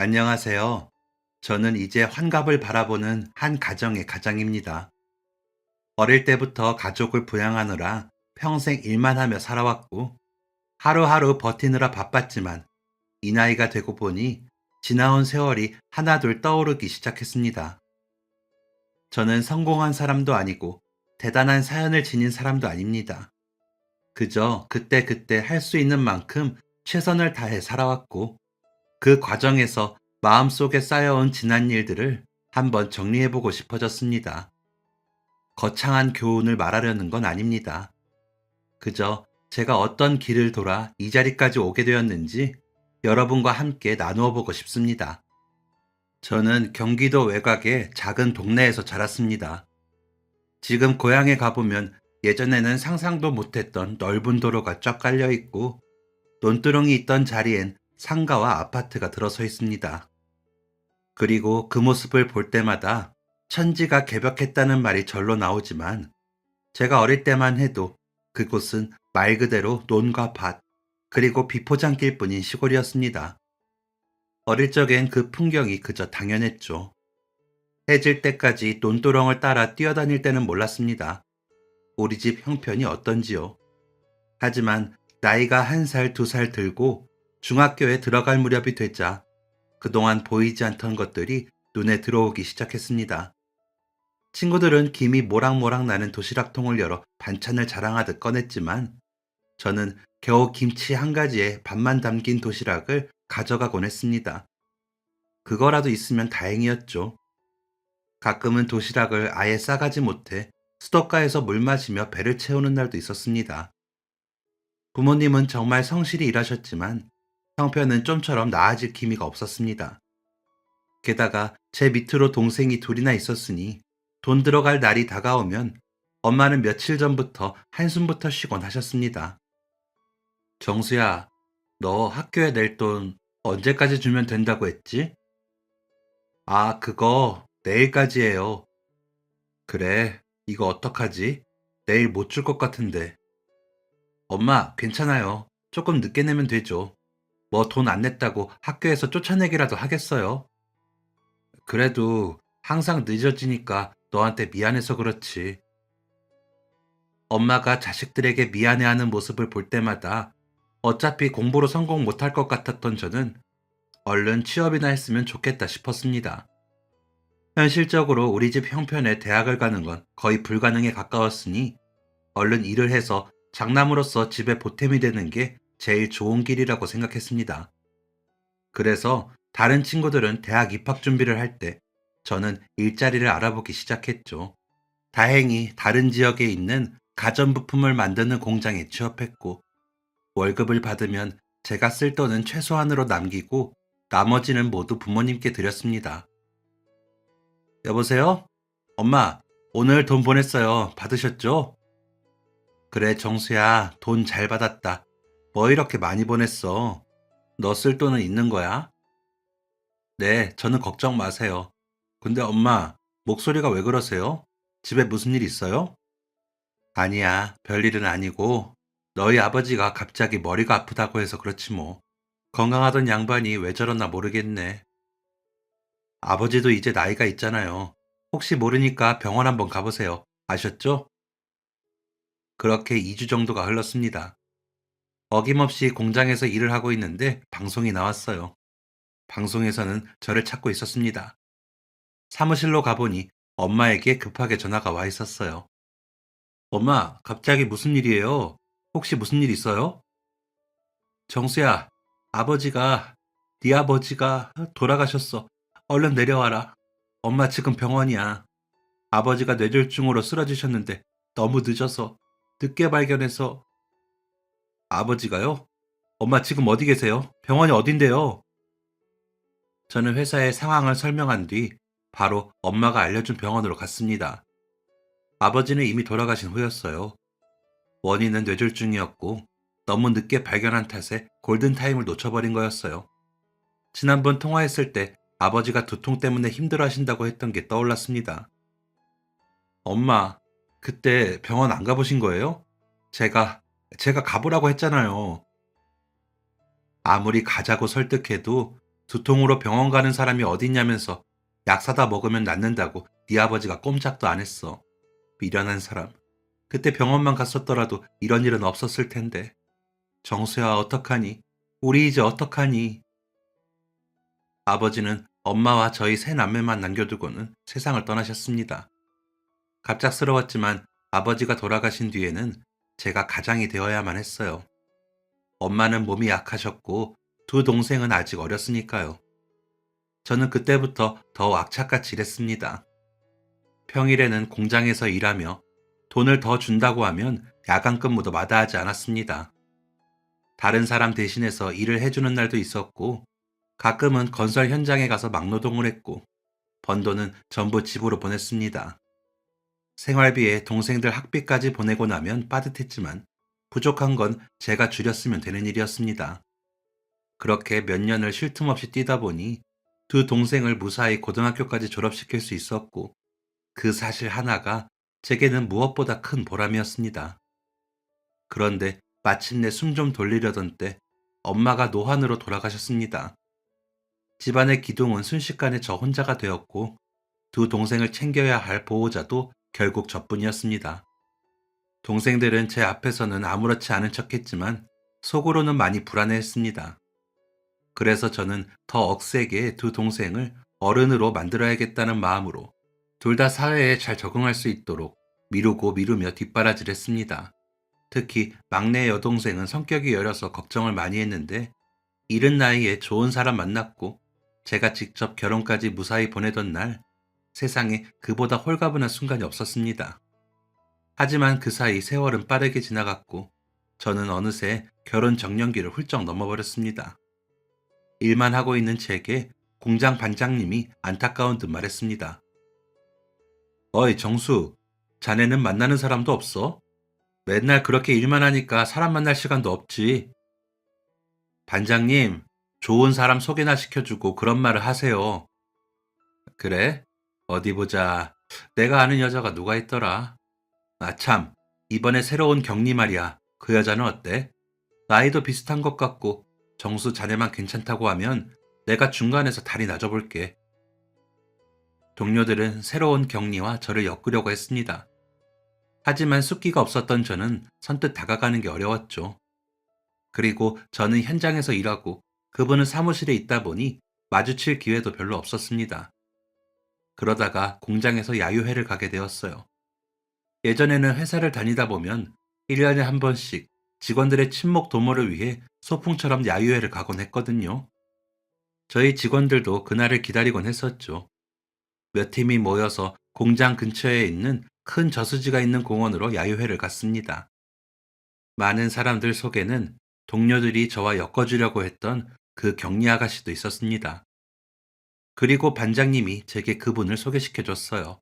안녕하세요. 저는 이제 환갑을 바라보는 한 가정의 가장입니다. 어릴 때부터 가족을 부양하느라 평생 일만 하며 살아왔고, 하루하루 버티느라 바빴지만, 이 나이가 되고 보니 지나온 세월이 하나둘 떠오르기 시작했습니다. 저는 성공한 사람도 아니고, 대단한 사연을 지닌 사람도 아닙니다. 그저 그때그때 할 수 있는 만큼 최선을 다해 살아왔고, 그 과정에서 마음속에 쌓여온 지난 일들을 한번 정리해보고 싶어졌습니다. 거창한 교훈을 말하려는 건 아닙니다. 그저 제가 어떤 길을 돌아 이 자리까지 오게 되었는지 여러분과 함께 나누어 보고 싶습니다. 저는 경기도 외곽의 작은 동네에서 자랐습니다. 지금 고향에 가보면 예전에는 상상도 못했던 넓은 도로가 쫙 깔려 있고 논두렁이 있던 자리엔 상가와 아파트가 들어서 있습니다. 그리고 그 모습을 볼 때마다 천지가 개벽했다는 말이 절로 나오지만 제가 어릴 때만 해도 그곳은 말 그대로 논과 밭, 그리고 비포장길 뿐인 시골이었습니다. 어릴 적엔 그 풍경이 그저 당연했죠. 해질 때까지 논두렁을 따라 뛰어다닐 때는 몰랐습니다. 우리 집 형편이 어떤지요. 하지만 나이가 1살, 2살 들고 중학교에 들어갈 무렵이 되자 그동안 보이지 않던 것들이 눈에 들어오기 시작했습니다. 친구들은 김이 모락모락 나는 도시락통을 열어 반찬을 자랑하듯 꺼냈지만 저는 겨우 김치 한 가지에 밥만 담긴 도시락을 가져가곤 했습니다. 그거라도 있으면 다행이었죠. 가끔은 도시락을 아예 싸가지 못해 수도가에서 물 마시며 배를 채우는 날도 있었습니다. 부모님은 정말 성실히 일하셨지만 형편은 좀처럼 나아질 기미가 없었습니다. 게다가 제 밑으로 동생이 둘이나 있었으니 돈 들어갈 날이 다가오면 엄마는 며칠 전부터 한숨부터 쉬곤 하셨습니다. 정수야, 너 학교에 낼 돈 언제까지 주면 된다고 했지? 아, 그거 내일까지예요. 그래, 이거 어떡하지? 내일 못 줄 것 같은데. 엄마, 괜찮아요. 조금 늦게 내면 되죠. 뭐 돈 안 냈다고 학교에서 쫓아내기라도 하겠어요? 그래도 항상 늦어지니까 너한테 미안해서 그렇지. 엄마가 자식들에게 미안해하는 모습을 볼 때마다 어차피 공부로 성공 못할 것 같았던 저는 얼른 취업이나 했으면 좋겠다 싶었습니다. 현실적으로 우리 집 형편에 대학을 가는 건 거의 불가능에 가까웠으니 얼른 일을 해서 장남으로서 집에 보탬이 되는 게 제일 좋은 길이라고 생각했습니다. 그래서 다른 친구들은 대학 입학 준비를 할 때 저는 일자리를 알아보기 시작했죠. 다행히 다른 지역에 있는 가전부품을 만드는 공장에 취업했고 월급을 받으면 제가 쓸 돈은 최소한으로 남기고 나머지는 모두 부모님께 드렸습니다. 여보세요? 엄마, 오늘 돈 보냈어요. 받으셨죠? 그래, 정수야, 돈 잘 받았다. 뭐 이렇게 많이 보냈어? 너 쓸 돈은 있는 거야? 네, 저는 걱정 마세요. 근데 엄마, 목소리가 왜 그러세요? 집에 무슨 일 있어요? 아니야, 별일은 아니고, 너희 아버지가 갑자기 머리가 아프다고 해서 그렇지 뭐. 건강하던 양반이 왜 저러나 모르겠네. 아버지도 이제 나이가 있잖아요. 혹시 모르니까 병원 한번 가보세요. 아셨죠? 그렇게 2주 정도가 흘렀습니다. 어김없이 공장에서 일을 하고 있는데 방송이 나왔어요. 방송에서는 저를 찾고 있었습니다. 사무실로 가보니 엄마에게 급하게 전화가 와 있었어요. 엄마, 갑자기 무슨 일이에요? 혹시 무슨 일 있어요? 정수야, 네 아버지가 돌아가셨어. 얼른 내려와라. 엄마 지금 병원이야. 아버지가 뇌졸중으로 쓰러지셨는데 너무 늦어서 늦게 발견해서. 아버지가요? 엄마 지금 어디 계세요? 병원이 어딘데요? 저는 회사에 상황을 설명한 뒤 바로 엄마가 알려준 병원으로 갔습니다. 아버지는 이미 돌아가신 후였어요. 원인은 뇌졸중이었고 너무 늦게 발견한 탓에 골든타임을 놓쳐버린 거였어요. 지난번 통화했을 때 아버지가 두통 때문에 힘들어 하신다고 했던 게 떠올랐습니다. 엄마, 그때 병원 안 가보신 거예요? 제가, 제가 가보라고 했잖아요. 아무리 가자고 설득해도 두통으로 병원 가는 사람이 어딨냐면서 약 사다 먹으면 낫는다고 네 아버지가 꼼짝도 안 했어. 미련한 사람. 그때 병원만 갔었더라도 이런 일은 없었을 텐데. 정수야, 어떡하니? 우리 이제 어떡하니? 아버지는 엄마와 저희 세 남매만 남겨두고는 세상을 떠나셨습니다. 갑작스러웠지만 아버지가 돌아가신 뒤에는 제가 가장이 되어야만 했어요. 엄마는 몸이 약하셨고 두 동생은 아직 어렸으니까요. 저는 그때부터 더 악착같이 일했습니다. 평일에는 공장에서 일하며 돈을 더 준다고 하면 야간 근무도 마다하지 않았습니다. 다른 사람 대신해서 일을 해주는 날도 있었고 가끔은 건설 현장에 가서 막노동을 했고 번 돈은 전부 집으로 보냈습니다. 생활비에 동생들 학비까지 보내고 나면 빠듯했지만 부족한 건 제가 줄였으면 되는 일이었습니다. 그렇게 몇 년을 쉴 틈 없이 뛰다 보니 두 동생을 무사히 고등학교까지 졸업시킬 수 있었고 그 사실 하나가 제게는 무엇보다 큰 보람이었습니다. 그런데 마침내 숨 좀 돌리려던 때 엄마가 노환으로 돌아가셨습니다. 집안의 기둥은 순식간에 저 혼자가 되었고 두 동생을 챙겨야 할 보호자도 결국 저뿐이었습니다. 동생들은 제 앞에서는 아무렇지 않은 척했지만 속으로는 많이 불안해했습니다. 그래서 저는 더 억세게 두 동생을 어른으로 만들어야겠다는 마음으로 둘 다 사회에 잘 적응할 수 있도록 미루고 미루며 뒷바라지했습니다. 특히 막내 여동생은 성격이 여려서 걱정을 많이 했는데 이른 나이에 좋은 사람 만났고 제가 직접 결혼까지 무사히 보내던 날 세상에 그보다 홀가분한 순간이 없었습니다. 하지만 그 사이 세월은 빠르게 지나갔고 저는 어느새 결혼 정년기를 훌쩍 넘어버렸습니다. 일만 하고 있는 제게 공장 반장님이 안타까운 듯 말했습니다. 어이 정수, 자네는 만나는 사람도 없어? 맨날 그렇게 일만 하니까 사람 만날 시간도 없지. 반장님, 좋은 사람 소개나 시켜주고 그런 말을 하세요. 그래? 어디 보자. 내가 아는 여자가 누가 있더라. 아 참, 이번에 새로 운 경리 말이야. 그 여자는 어때? 나이도 비슷한 것 같고 정수 자네만 괜찮다고 하면 내가 중간에서 다리 놔줘볼게. 동료들은 새로운 격리와 저를 엮으려고 했습니다. 하지만 숫기가 없었던 저는 선뜻 다가가는 게 어려웠죠. 그리고 저는 현장에서 일하고 그분은 사무실에 있다 보니 마주칠 기회도 별로 없었습니다. 그러다가 공장에서 야유회를 가게 되었어요. 예전에는 회사를 다니다 보면 1년에 한 번씩 직원들의 친목 도모를 위해 소풍처럼 야유회를 가곤 했거든요. 저희 직원들도 그날을 기다리곤 했었죠. 몇 팀이 모여서 공장 근처에 있는 큰 저수지가 있는 공원으로 야유회를 갔습니다. 많은 사람들 속에는 동료들이 저와 엮어주려고 했던 그 격리 아가씨도 있었습니다. 그리고 반장님이 제게 그분을 소개시켜줬어요.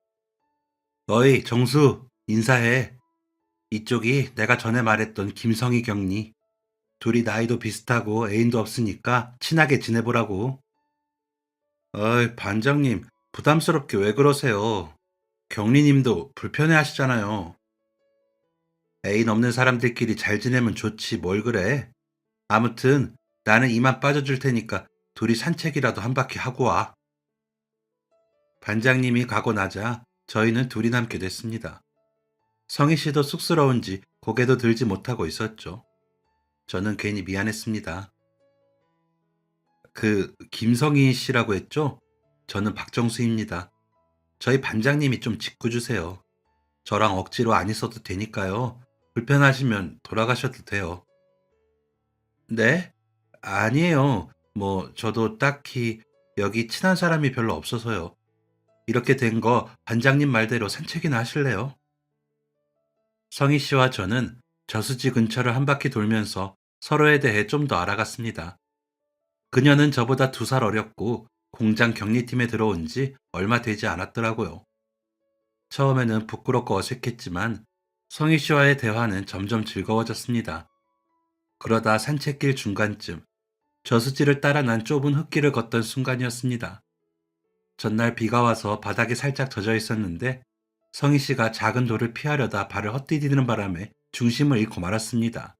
어이, 정수, 인사해. 이쪽이 내가 전에 말했던 김성희 경리. 둘이 나이도 비슷하고 애인도 없으니까 친하게 지내보라고. 어이, 반장님, 부담스럽게 왜 그러세요? 경리님도 불편해 하시잖아요. 애인 없는 사람들끼리 잘 지내면 좋지 뭘 그래. 아무튼 나는 이만 빠져줄 테니까 둘이 산책이라도 한 바퀴 하고 와. 반장님이 가고 나자 저희는 둘이 남게 됐습니다. 성희 씨도 쑥스러운지 고개도 들지 못하고 있었죠. 저는 괜히 미안했습니다. 그 김성희 씨라고 했죠? 저는 박정수입니다. 저희 반장님이 좀 짓궂으세요. 저랑 억지로 안 있어도 되니까요. 불편하시면 돌아가셔도 돼요. 네? 아니에요. 뭐 저도 딱히 여기 친한 사람이 별로 없어서요. 이렇게 된 거 반장님 말대로 산책이나 하실래요? 성희 씨와 저는 저수지 근처를 한 바퀴 돌면서 서로에 대해 좀 더 알아갔습니다. 그녀는 저보다 2살 어렸고 공장 격리팀에 들어온 지 얼마 되지 않았더라고요. 처음에는 부끄럽고 어색했지만 성희 씨와의 대화는 점점 즐거워졌습니다. 그러다 산책길 중간쯤 저수지를 따라 난 좁은 흙길을 걷던 순간이었습니다. 전날 비가 와서 바닥이 살짝 젖어 있었는데 성희 씨가 작은 돌을 피하려다 발을 헛디디는 바람에 중심을 잃고 말았습니다.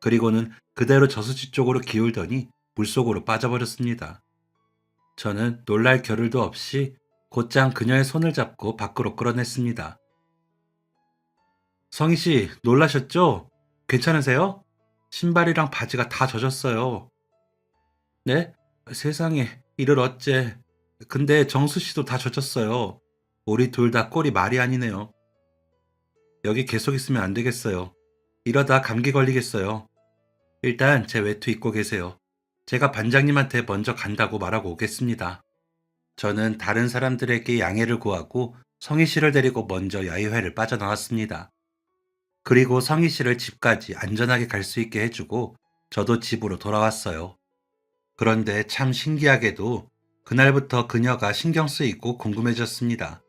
그리고는 그대로 저수지 쪽으로 기울더니 물속으로 빠져버렸습니다. 저는 놀랄 겨를도 없이 곧장 그녀의 손을 잡고 밖으로 끌어냈습니다. 성희 씨, 놀라셨죠? 괜찮으세요? 신발이랑 바지가 다 젖었어요. 네? 세상에, 이를 어째. 근데 정수 씨도 다 젖었어요. 우리 둘 다 꼴이 말이 아니네요. 여기 계속 있으면 안 되겠어요. 이러다 감기 걸리겠어요. 일단 제 외투 입고 계세요. 제가 반장님한테 먼저 간다고 말하고 오겠습니다. 저는 다른 사람들에게 양해를 구하고 성희 씨를 데리고 먼저 야유회를 빠져나왔습니다. 그리고 성희 씨를 집까지 안전하게 갈 수 있게 해주고 저도 집으로 돌아왔어요. 그런데 참 신기하게도 그날부터 그녀가 신경 쓰이고 궁금해졌습니다.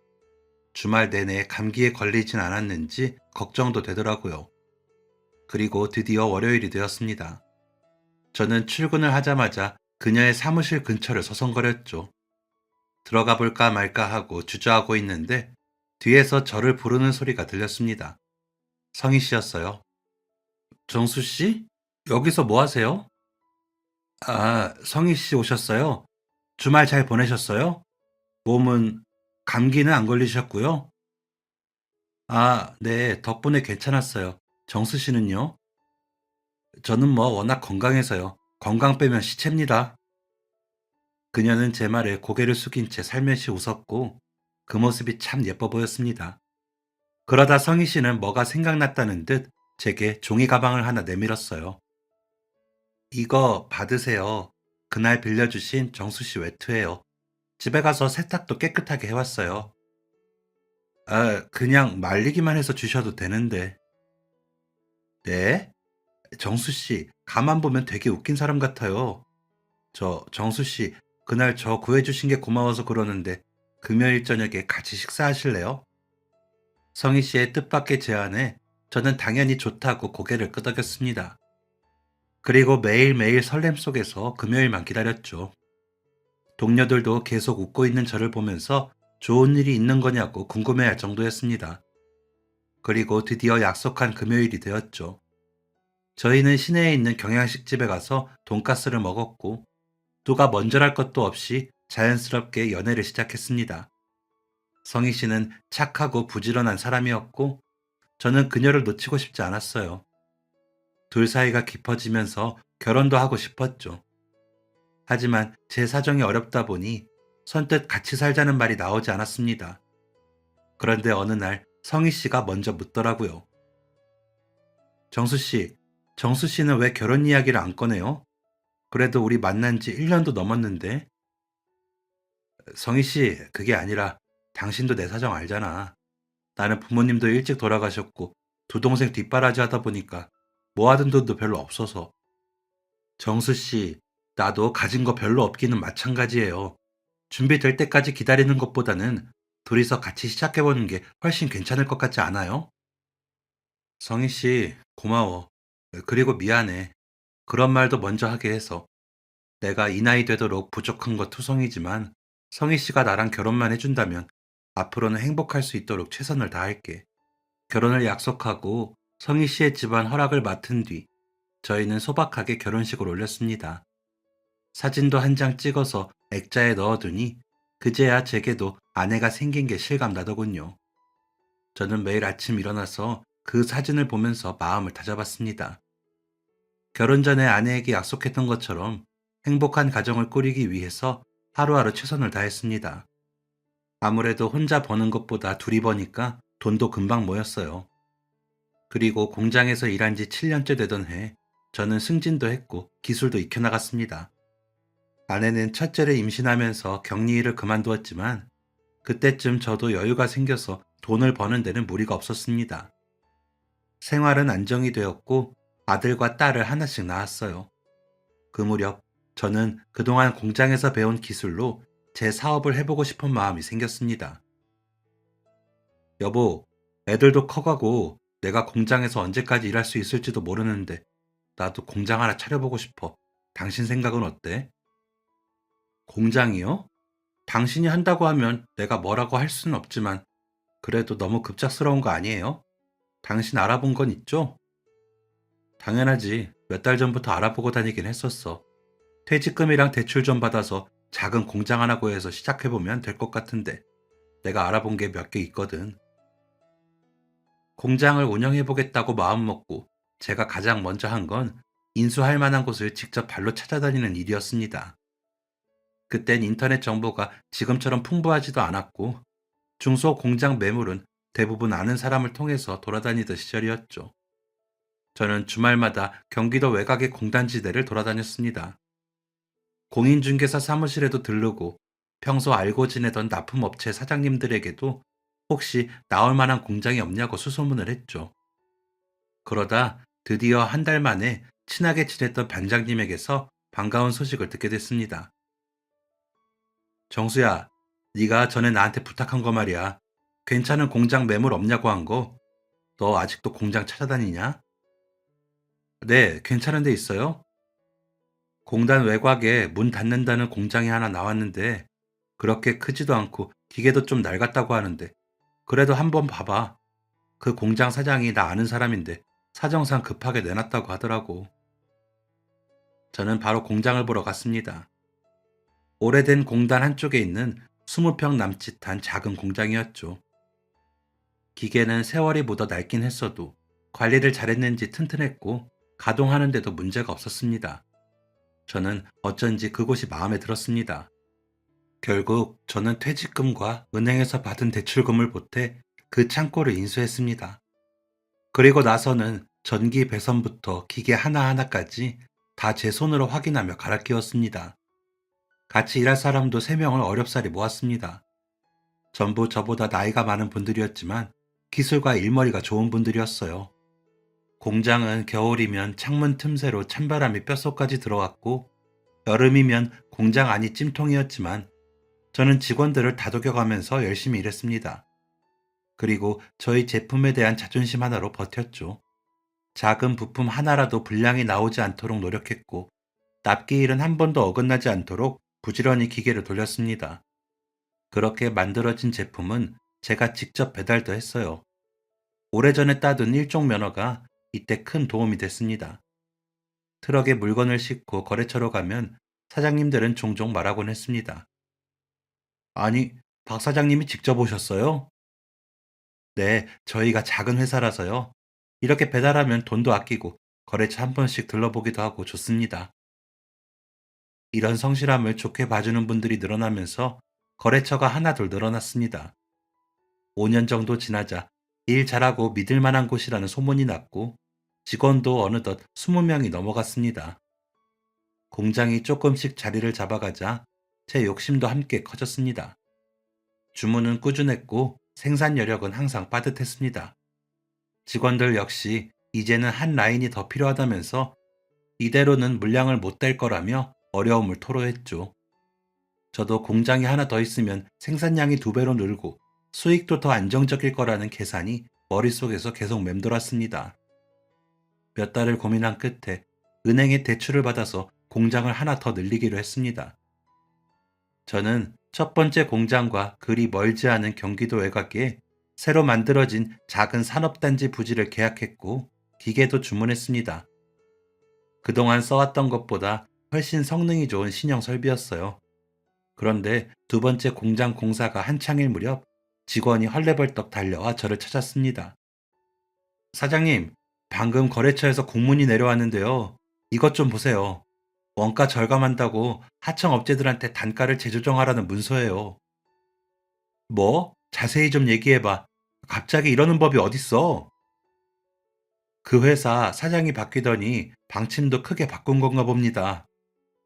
주말 내내 감기에 걸리진 않았는지 걱정도 되더라고요. 그리고 드디어 월요일이 되었습니다. 저는 출근을 하자마자 그녀의 사무실 근처를 서성거렸죠. 들어가 볼까 말까 하고 주저하고 있는데 뒤에서 저를 부르는 소리가 들렸습니다. 성희 씨였어요. 정수 씨? 여기서 뭐 하세요? 아, 성희 씨 오셨어요? 주말 잘 보내셨어요? 몸은, 감기는 안 걸리셨고요? 아, 네, 덕분에 괜찮았어요. 정수 씨는요? 저는 뭐 워낙 건강해서요. 건강 빼면 시체입니다. 그녀는 제 말에 고개를 숙인 채 살며시 웃었고 그 모습이 참 예뻐 보였습니다. 그러다 성희 씨는 뭐가 생각났다는 듯 제게 종이 가방을 하나 내밀었어요. 이거 받으세요. 그날 빌려주신 정수 씨 외투예요. 집에 가서 세탁도 깨끗하게 해왔어요. 아, 그냥 말리기만 해서 주셔도 되는데. 네? 정수 씨, 가만 보면 되게 웃긴 사람 같아요. 정수 씨, 그날 저 구해주신 게 고마워서 그러는데 금요일 저녁에 같이 식사하실래요? 성희 씨의 뜻밖의 제안에 저는 당연히 좋다고 고개를 끄덕였습니다. 그리고 매일매일 설렘 속에서 금요일만 기다렸죠. 동료들도 계속 웃고 있는 저를 보면서 좋은 일이 있는 거냐고 궁금해할 정도였습니다. 그리고 드디어 약속한 금요일이 되었죠. 저희는 시내에 있는 경양식집에 가서 돈가스를 먹었고 누가 먼저랄 것도 없이 자연스럽게 연애를 시작했습니다. 성희 씨는 착하고 부지런한 사람이었고 저는 그녀를 놓치고 싶지 않았어요. 둘 사이가 깊어지면서 결혼도 하고 싶었죠. 하지만 제 사정이 어렵다 보니 선뜻 같이 살자는 말이 나오지 않았습니다. 그런데 어느 날 성희 씨가 먼저 묻더라고요. 정수 씨, 정수 씨는 왜 결혼 이야기를 안 꺼내요? 그래도 우리 만난 지 1년도 넘었는데. 성희 씨, 그게 아니라 당신도 내 사정 알잖아. 나는 부모님도 일찍 돌아가셨고 두 동생 뒷바라지 하다 보니까 모아둔 돈도 별로 없어서. 정수 씨, 나도 가진 거 별로 없기는 마찬가지예요. 준비될 때까지 기다리는 것보다는 둘이서 같이 시작해보는 게 훨씬 괜찮을 것 같지 않아요? 성희 씨, 고마워. 그리고 미안해. 그런 말도 먼저 하게 해서. 내가 이 나이 되도록 부족한 것 투성이지만 성희 씨가 나랑 결혼만 해준다면 앞으로는 행복할 수 있도록 최선을 다할게. 결혼을 약속하고 성희 씨의 집안 허락을 맡은 뒤 저희는 소박하게 결혼식을 올렸습니다. 사진도 한 장 찍어서 액자에 넣어두니 그제야 제게도 아내가 생긴 게 실감나더군요. 저는 매일 아침 일어나서 그 사진을 보면서 마음을 다잡았습니다. 결혼 전에 아내에게 약속했던 것처럼 행복한 가정을 꾸리기 위해서 하루하루 최선을 다했습니다. 아무래도 혼자 버는 것보다 둘이 버니까 돈도 금방 모였어요. 그리고 공장에서 일한 지 7년째 되던 해, 저는 승진도 했고 기술도 익혀나갔습니다. 아내는 첫째를 임신하면서 격리일을 그만두었지만 그때쯤 저도 여유가 생겨서 돈을 버는 데는 무리가 없었습니다. 생활은 안정이 되었고 아들과 딸을 하나씩 낳았어요. 그 무렵 저는 그동안 공장에서 배운 기술로 제 사업을 해보고 싶은 마음이 생겼습니다. 여보, 애들도 커가고 내가 공장에서 언제까지 일할 수 있을지도 모르는데 나도 공장 하나 차려보고 싶어. 당신 생각은 어때? 공장이요? 당신이 한다고 하면 내가 뭐라고 할 수는 없지만 그래도 너무 급작스러운 거 아니에요? 당신 알아본 건 있죠? 당연하지. 몇 달 전부터 알아보고 다니긴 했었어. 퇴직금이랑 대출 좀 받아서 작은 공장 하나 구해서 시작해보면 될 것 같은데 내가 알아본 게 몇 개 있거든. 공장을 운영해보겠다고 마음먹고 제가 가장 먼저 한 건 인수할 만한 곳을 직접 발로 찾아다니는 일이었습니다. 그땐 인터넷 정보가 지금처럼 풍부하지도 않았고 중소 공장 매물은 대부분 아는 사람을 통해서 돌아다니던 시절이었죠. 저는 주말마다 경기도 외곽의 공단지대를 돌아다녔습니다. 공인중개사 사무실에도 들르고 평소 알고 지내던 납품업체 사장님들에게도 혹시 나올 만한 공장이 없냐고 수소문을 했죠. 그러다 드디어 한 달 만에 친하게 지냈던 반장님에게서 반가운 소식을 듣게 됐습니다. 정수야, 네가 전에 나한테 부탁한 거 말이야. 괜찮은 공장 매물 없냐고 한 거, 너 아직도 공장 찾아다니냐? 네, 괜찮은 데 있어요? 공단 외곽에 문 닫는다는 공장이 하나 나왔는데, 그렇게 크지도 않고 기계도 좀 낡았다고 하는데, 그래도 한번 봐봐. 그 공장 사장이 나 아는 사람인데, 사정상 급하게 내놨다고 하더라고. 저는 바로 공장을 보러 갔습니다. 오래된 공단 한쪽에 있는 20평 남짓한 작은 공장이었죠. 기계는 세월이 묻어 낡긴 했어도 관리를 잘했는지 튼튼했고 가동하는데도 문제가 없었습니다. 저는 어쩐지 그곳이 마음에 들었습니다. 결국 저는 퇴직금과 은행에서 받은 대출금을 보태 그 창고를 인수했습니다. 그리고 나서는 전기 배선부터 기계 하나하나까지 다 제 손으로 확인하며 갈아 끼웠습니다. 같이 일할 사람도 3명을 어렵사리 모았습니다. 전부 저보다 나이가 많은 분들이었지만 기술과 일머리가 좋은 분들이었어요. 공장은 겨울이면 창문 틈새로 찬바람이 뼛속까지 들어왔고 여름이면 공장 안이 찜통이었지만 저는 직원들을 다독여가면서 열심히 일했습니다. 그리고 저희 제품에 대한 자존심 하나로 버텼죠. 작은 부품 하나라도 불량이 나오지 않도록 노력했고 납기 일은 한 번도 어긋나지 않도록 부지런히 기계를 돌렸습니다. 그렇게 만들어진 제품은 제가 직접 배달도 했어요. 오래전에 따둔 일종 면허가 이때 큰 도움이 됐습니다. 트럭에 물건을 싣고 거래처로 가면 사장님들은 종종 말하곤 했습니다. 아니, 박 사장님이 직접 오셨어요? 네, 저희가 작은 회사라서요. 이렇게 배달하면 돈도 아끼고 거래처 한 번씩 들러보기도 하고 좋습니다. 이런 성실함을 좋게 봐주는 분들이 늘어나면서 거래처가 하나둘 늘어났습니다. 5년 정도 지나자 일 잘하고 믿을 만한 곳이라는 소문이 났고 직원도 어느덧 20명이 넘어갔습니다. 공장이 조금씩 자리를 잡아가자 제 욕심도 함께 커졌습니다. 주문은 꾸준했고 생산 여력은 항상 빠듯했습니다. 직원들 역시 이제는 한 라인이 더 필요하다면서 이대로는 물량을 못 댈 거라며 어려움을 토로했죠. 저도 공장이 하나 더 있으면 생산량이 2배로 늘고 수익도 더 안정적일 거라는 계산이 머릿속에서 계속 맴돌았습니다. 몇 달을 고민한 끝에 은행에 대출을 받아서 공장을 하나 더 늘리기로 했습니다. 저는 첫 번째 공장과 그리 멀지 않은 경기도 외곽에 새로 만들어진 작은 산업단지 부지를 계약했고 기계도 주문했습니다. 그동안 써왔던 것보다 훨씬 성능이 좋은 신형 설비였어요. 그런데 두 번째 공장 공사가 한창일 무렵 직원이 헐레벌떡 달려와 저를 찾았습니다. 사장님, 방금 거래처에서 공문이 내려왔는데요. 이것 좀 보세요. 원가 절감한다고 하청 업체들한테 단가를 재조정하라는 문서예요. 뭐? 자세히 좀 얘기해봐. 갑자기 이러는 법이 어딨어? 그 회사 사장이 바뀌더니 방침도 크게 바꾼 건가 봅니다.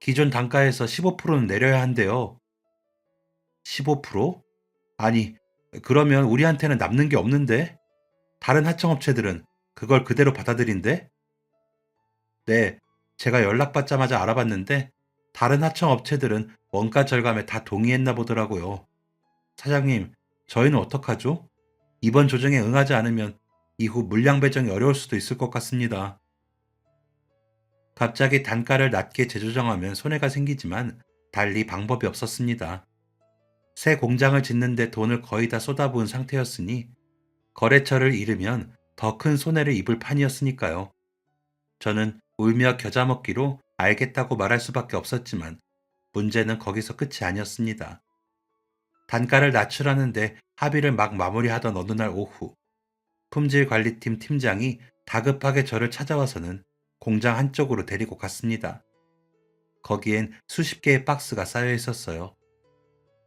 기존 단가에서 15%는 내려야 한대요. 15%? 아니, 그러면 우리한테는 남는 게 없는데? 다른 하청업체들은 그걸 그대로 받아들인대? 네, 제가 연락받자마자 알아봤는데 다른 하청업체들은 원가 절감에 다 동의했나 보더라고요. 사장님, 저희는 어떡하죠? 이번 조정에 응하지 않으면 이후 물량 배정이 어려울 수도 있을 것 같습니다. 갑자기 단가를 낮게 재조정하면 손해가 생기지만 달리 방법이 없었습니다. 새 공장을 짓는데 돈을 거의 다 쏟아부은 상태였으니 거래처를 잃으면 더 큰 손해를 입을 판이었으니까요. 저는 울며 겨자 먹기로 알겠다고 말할 수밖에 없었지만 문제는 거기서 끝이 아니었습니다. 단가를 낮추라는데 합의를 막 마무리하던 어느 날 오후, 품질관리팀 팀장이 다급하게 저를 찾아와서는 공장 한쪽으로 데리고 갔습니다. 거기엔 수십 개의 박스가 쌓여 있었어요.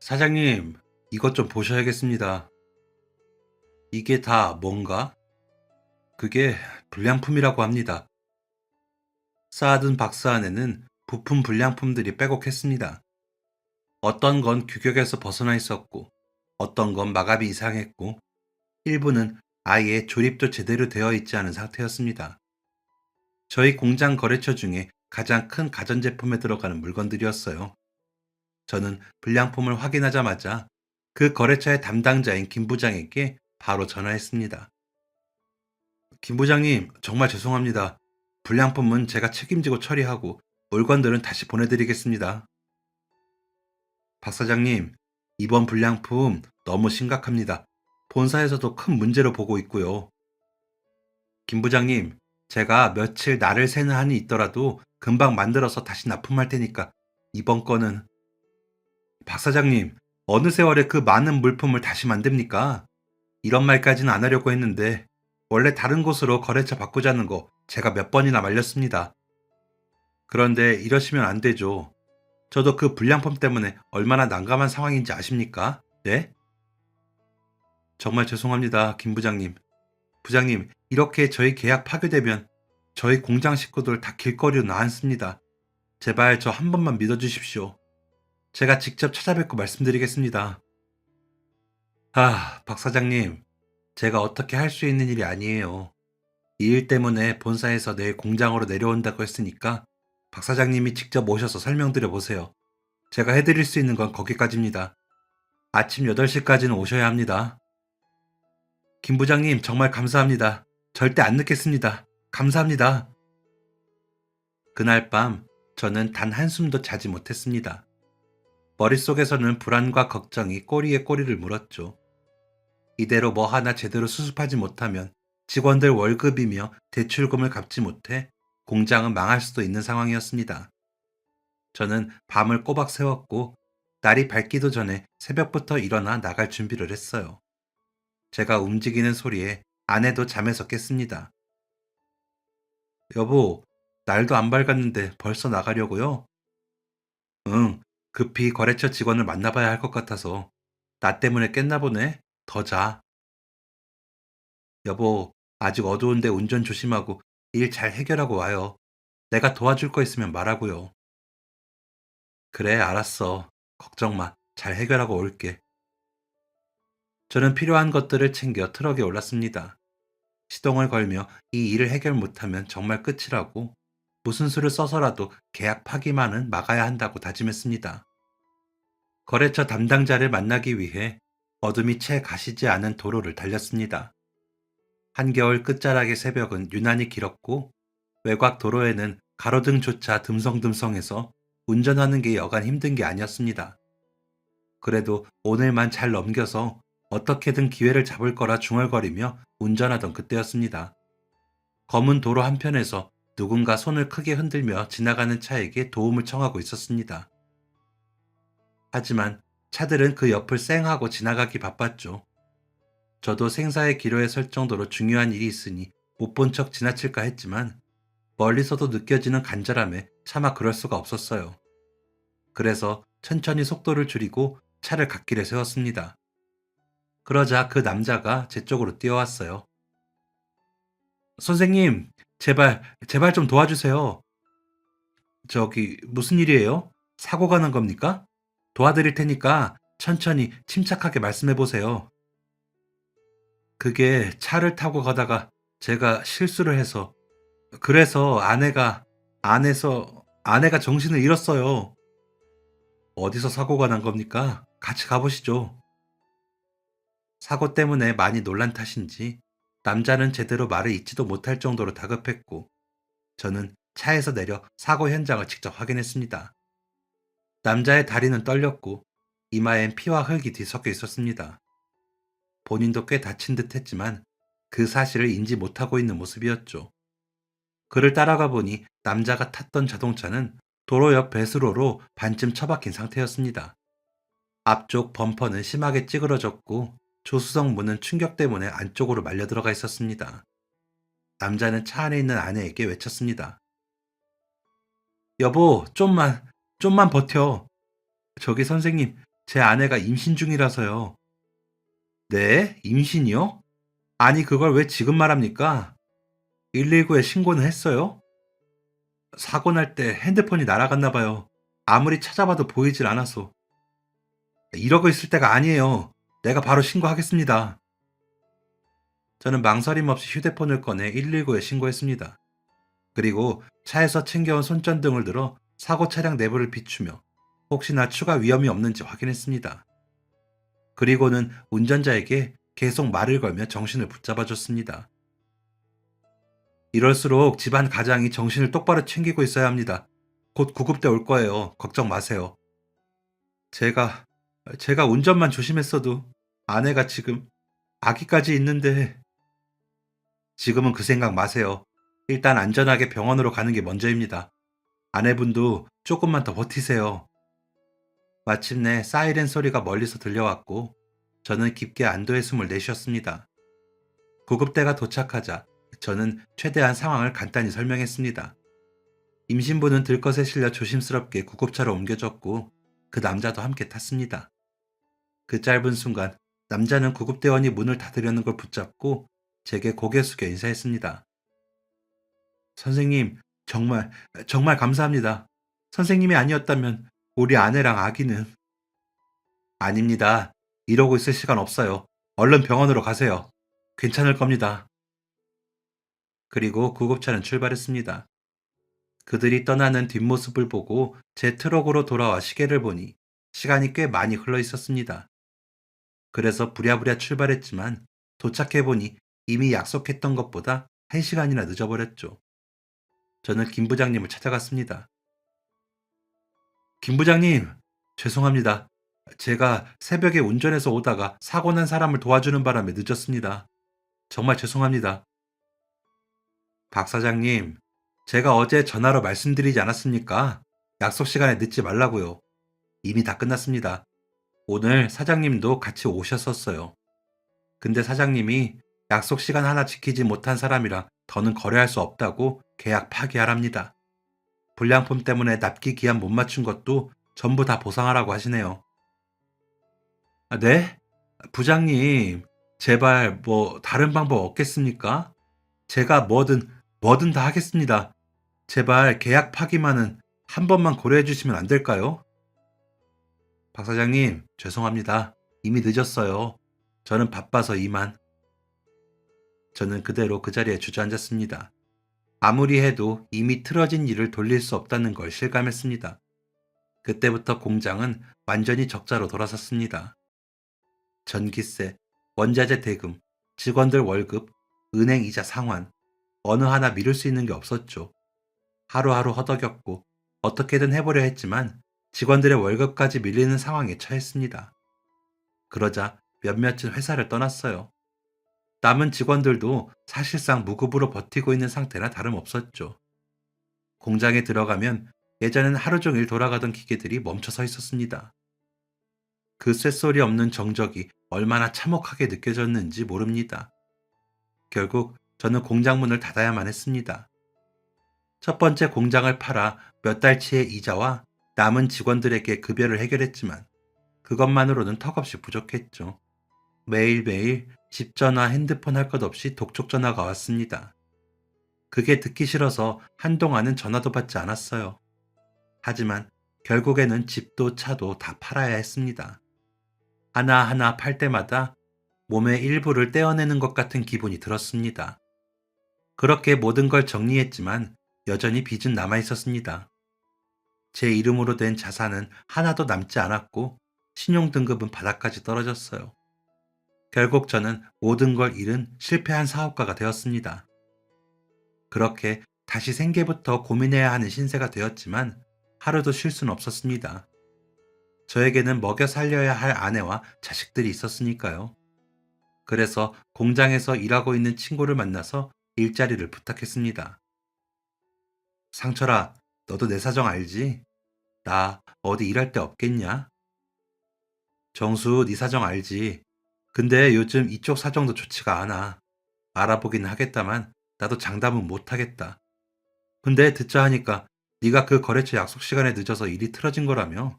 사장님, 이것 좀 보셔야겠습니다. 이게 다 뭔가? 그게 불량품이라고 합니다. 쌓아둔 박스 안에는 부품 불량품들이 빼곡했습니다. 어떤 건 규격에서 벗어나 있었고, 어떤 건 마감이 이상했고, 일부는 아예 조립도 제대로 되어 있지 않은 상태였습니다. 저희 공장 거래처 중에 가장 큰 가전제품에 들어가는 물건들이었어요. 저는 불량품을 확인하자마자 그 거래처의 담당자인 김 부장에게 바로 전화했습니다. 김 부장님, 정말 죄송합니다. 불량품은 제가 책임지고 처리하고 물건들은 다시 보내드리겠습니다. 박 사장님, 이번 불량품 너무 심각합니다. 본사에서도 큰 문제로 보고 있고요. 김 부장님, 제가 며칠 날을 새는 한이 있더라도 금방 만들어서 다시 납품할 테니까 이번 건은 박 사장님, 어느 세월에 그 많은 물품을 다시 만듭니까? 이런 말까지는 안 하려고 했는데 원래 다른 곳으로 거래처 바꾸자는 거 제가 몇 번이나 말렸습니다. 그런데 이러시면 안 되죠. 저도 그 불량품 때문에 얼마나 난감한 상황인지 아십니까? 네? 정말 죄송합니다, 김 부장님. 부장님, 이렇게 저희 계약 파괴되면 저희 공장 식구들 다 길거리로 나앉습니다. 제발 저 한 번만 믿어주십시오. 제가 직접 찾아뵙고 말씀드리겠습니다. 박 사장님, 제가 어떻게 할 수 있는 일이 아니에요. 이 일 때문에 본사에서 내일 공장으로 내려온다고 했으니까 박 사장님이 직접 오셔서 설명드려 보세요. 제가 해드릴 수 있는 건 거기까지입니다. 아침 8시까지는 오셔야 합니다. 김 부장님, 정말 감사합니다. 절대 안 늦겠습니다. 감사합니다. 그날 밤, 저는 단 한숨도 자지 못했습니다. 머릿속에서는 불안과 걱정이 꼬리에 꼬리를 물었죠. 이대로 뭐 하나 제대로 수습하지 못하면 직원들 월급이며 대출금을 갚지 못해 공장은 망할 수도 있는 상황이었습니다. 저는 밤을 꼬박 새웠고 날이 밝기도 전에 새벽부터 일어나 나갈 준비를 했어요. 제가 움직이는 소리에 아내도 잠에서 깼습니다. 여보, 날도 안 밝았는데 벌써 나가려고요? 응, 급히 거래처 직원을 만나봐야 할 것 같아서. 나 때문에 깼나 보네. 더 자. 여보, 아직 어두운데 운전 조심하고 일 잘 해결하고 와요. 내가 도와줄 거 있으면 말하고요. 그래, 알았어. 걱정 마. 잘 해결하고 올게. 저는 필요한 것들을 챙겨 트럭에 올랐습니다. 시동을 걸며 이 일을 해결 못하면 정말 끝이라고 무슨 수를 써서라도 계약 파기만은 막아야 한다고 다짐했습니다. 거래처 담당자를 만나기 위해 어둠이 채 가시지 않은 도로를 달렸습니다. 한겨울 끝자락의 새벽은 유난히 길었고 외곽 도로에는 가로등조차 듬성듬성해서 운전하는 게 여간 힘든 게 아니었습니다. 그래도 오늘만 잘 넘겨서 어떻게든 기회를 잡을 거라 중얼거리며 운전하던 그때였습니다. 검은 도로 한편에서 누군가 손을 크게 흔들며 지나가는 차에게 도움을 청하고 있었습니다. 하지만 차들은 그 옆을 쌩하고 지나가기 바빴죠. 저도 생사의 기로에 설 정도로 중요한 일이 있으니 못 본 척 지나칠까 했지만 멀리서도 느껴지는 간절함에 차마 그럴 수가 없었어요. 그래서 천천히 속도를 줄이고 차를 갓길에 세웠습니다. 그러자 그 남자가 제 쪽으로 뛰어왔어요. 선생님, 제발 좀 도와주세요. 저기, 무슨 일이에요? 사고가 난 겁니까? 도와드릴 테니까 천천히 침착하게 말씀해 보세요. 그게 차를 타고 가다가 제가 실수를 해서, 그래서 아내가 정신을 잃었어요. 어디서 사고가 난 겁니까? 같이 가보시죠. 사고 때문에 많이 놀란 탓인지 남자는 제대로 말을 잇지도 못할 정도로 다급했고 저는 차에서 내려 사고 현장을 직접 확인했습니다. 남자의 다리는 떨렸고 이마엔 피와 흙이 뒤섞여 있었습니다. 본인도 꽤 다친 듯 했지만 그 사실을 인지 못하고 있는 모습이었죠. 그를 따라가 보니 남자가 탔던 자동차는 도로 옆 배수로로 반쯤 처박힌 상태였습니다. 앞쪽 범퍼는 심하게 찌그러졌고 조수석 문은 충격 때문에 안쪽으로 말려 들어가 있었습니다. 남자는 차 안에 있는 아내에게 외쳤습니다. 여보, 좀만 버텨. 저기 선생님, 제 아내가 임신 중이라서요. 네? 임신이요? 아니, 그걸 왜 지금 말합니까? 119에 신고는 했어요? 사고 날 때 핸드폰이 날아갔나 봐요. 아무리 찾아봐도 보이질 않아서. 이러고 있을 때가 아니에요. 내가 바로 신고하겠습니다. 저는 망설임 없이 휴대폰을 꺼내 119에 신고했습니다. 그리고 차에서 챙겨온 손전등을 들어 사고 차량 내부를 비추며 혹시나 추가 위험이 없는지 확인했습니다. 그리고는 운전자에게 계속 말을 걸며 정신을 붙잡아 줬습니다. 이럴수록 집안 가장이 정신을 똑바로 챙기고 있어야 합니다. 곧 구급대 올 거예요. 걱정 마세요. 제가, 제가 운전만 조심했어도 아내가 지금 아기까지 있는데 지금은 그 생각 마세요. 일단 안전하게 병원으로 가는 게 먼저입니다. 아내분도 조금만 더 버티세요. 마침내 사이렌 소리가 멀리서 들려왔고 저는 깊게 안도의 숨을 내쉬었습니다. 구급대가 도착하자 저는 최대한 상황을 간단히 설명했습니다. 임신부는 들것에 실려 조심스럽게 구급차로 옮겨졌고 그 남자도 함께 탔습니다. 그 짧은 순간 남자는 구급대원이 문을 닫으려는 걸 붙잡고 제게 고개 숙여 인사했습니다. 선생님, 정말 감사합니다. 선생님이 아니었다면 우리 아내랑 아기는... 아닙니다. 이러고 있을 시간 없어요. 얼른 병원으로 가세요. 괜찮을 겁니다. 그리고 구급차는 출발했습니다. 그들이 떠나는 뒷모습을 보고 제 트럭으로 돌아와 시계를 보니 시간이 꽤 많이 흘러 있었습니다. 그래서 부랴부랴 출발했지만 도착해보니 이미 약속했던 것보다 1시간이나 늦어버렸죠. 저는 김 부장님을 찾아갔습니다. 김 부장님, 죄송합니다. 제가 새벽에 운전해서 오다가 사고 난 사람을 도와주는 바람에 늦었습니다. 정말 죄송합니다. 박 사장님, 제가 어제 전화로 말씀드리지 않았습니까? 약속 시간에 늦지 말라고요. 이미 다 끝났습니다. 오늘 사장님도 같이 오셨었어요. 근데 사장님이 약속 시간 하나 지키지 못한 사람이랑 더는 거래할 수 없다고 계약 파기하랍니다. 불량품 때문에 납기 기한 못 맞춘 것도 전부 다 보상하라고 하시네요. 아, 네? 부장님, 제발 다른 방법 없겠습니까? 제가 뭐든 다 하겠습니다. 제발 계약 파기만은 한 번만 고려해 주시면 안 될까요? 박 사장님, 죄송합니다. 이미 늦었어요. 저는 바빠서 이만. 저는 그대로 그 자리에 주저앉았습니다. 아무리 해도 이미 틀어진 일을 돌릴 수 없다는 걸 실감했습니다. 그때부터 공장은 완전히 적자로 돌아섰습니다. 전기세, 원자재 대금, 직원들 월급, 은행 이자 상환, 어느 하나 미룰 수 있는 게 없었죠. 하루하루 허덕였고 어떻게든 해보려 했지만 직원들의 월급까지 밀리는 상황에 처했습니다. 그러자 몇몇은 회사를 떠났어요. 남은 직원들도 사실상 무급으로 버티고 있는 상태나 다름없었죠. 공장에 들어가면 예전엔 하루 종일 돌아가던 기계들이 멈춰 서 있었습니다. 그 쇳소리 없는 정적이 얼마나 참혹하게 느껴졌는지 모릅니다. 결국 저는 공장 문을 닫아야만 했습니다. 첫 번째 공장을 팔아 몇 달치의 이자와 남은 직원들에게 급여를 해결했지만 그것만으로는 턱없이 부족했죠. 매일매일 집 전화, 핸드폰 할 것 없이 독촉 전화가 왔습니다. 그게 듣기 싫어서 한동안은 전화도 받지 않았어요. 하지만 결국에는 집도 차도 다 팔아야 했습니다. 하나하나 팔 때마다 몸의 일부를 떼어내는 것 같은 기분이 들었습니다. 그렇게 모든 걸 정리했지만 여전히 빚은 남아 있었습니다. 제 이름으로 된 자산은 하나도 남지 않았고 신용등급은 바닥까지 떨어졌어요. 결국 저는 모든 걸 잃은 실패한 사업가가 되었습니다. 그렇게 다시 생계부터 고민해야 하는 신세가 되었지만 하루도 쉴 수는 없었습니다. 저에게는 먹여 살려야 할 아내와 자식들이 있었으니까요. 그래서 공장에서 일하고 있는 친구를 만나서 일자리를 부탁했습니다. 상철아, 너도 내 사정 알지? 나 어디 일할 데 없겠냐? 정수, 네 사정 알지? 근데 요즘 이쪽 사정도 좋지가 않아. 알아보긴 하겠다만 나도 장담은 못 하겠다. 근데 듣자 하니까 네가 그 거래처 약속 시간에 늦어서 일이 틀어진 거라며?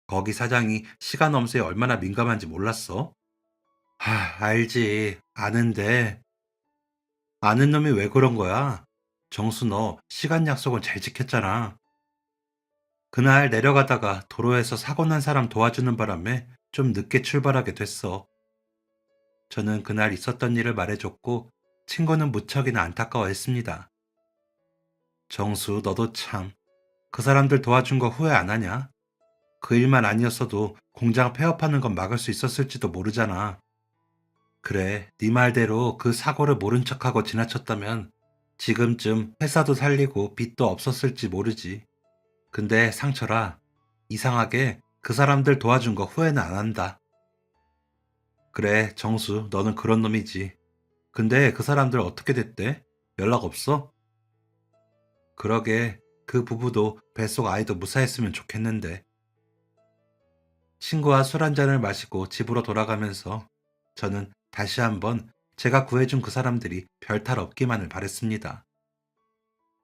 거기 사장이 시간 엄수에 얼마나 민감한지 몰랐어? 알지. 아는데 아는 놈이 왜 그런 거야? 정수 너 시간 약속은 잘 지켰잖아. 그날 내려가다가 도로에서 사고 난 사람 도와주는 바람에 좀 늦게 출발하게 됐어. 저는 그날 있었던 일을 말해줬고 친구는 무척이나 안타까워했습니다. 정수 너도 참 그 사람들 도와준 거 후회 안 하냐? 그 일만 아니었어도 공장 폐업하는 건 막을 수 있었을지도 모르잖아. 그래, 네 말대로 그 사고를 모른 척하고 지나쳤다면 지금쯤 회사도 살리고 빚도 없었을지 모르지. 근데 상철아, 이상하게 그 사람들 도와준 거 후회는 안 한다. 그래, 정수, 너는 그런 놈이지. 근데 그 사람들 어떻게 됐대? 연락 없어? 그러게, 그 부부도 뱃속 아이도 무사했으면 좋겠는데. 친구와 술 한 잔을 마시고 집으로 돌아가면서 저는 다시 한번 제가 구해준 그 사람들이 별탈 없기만을 바랬습니다.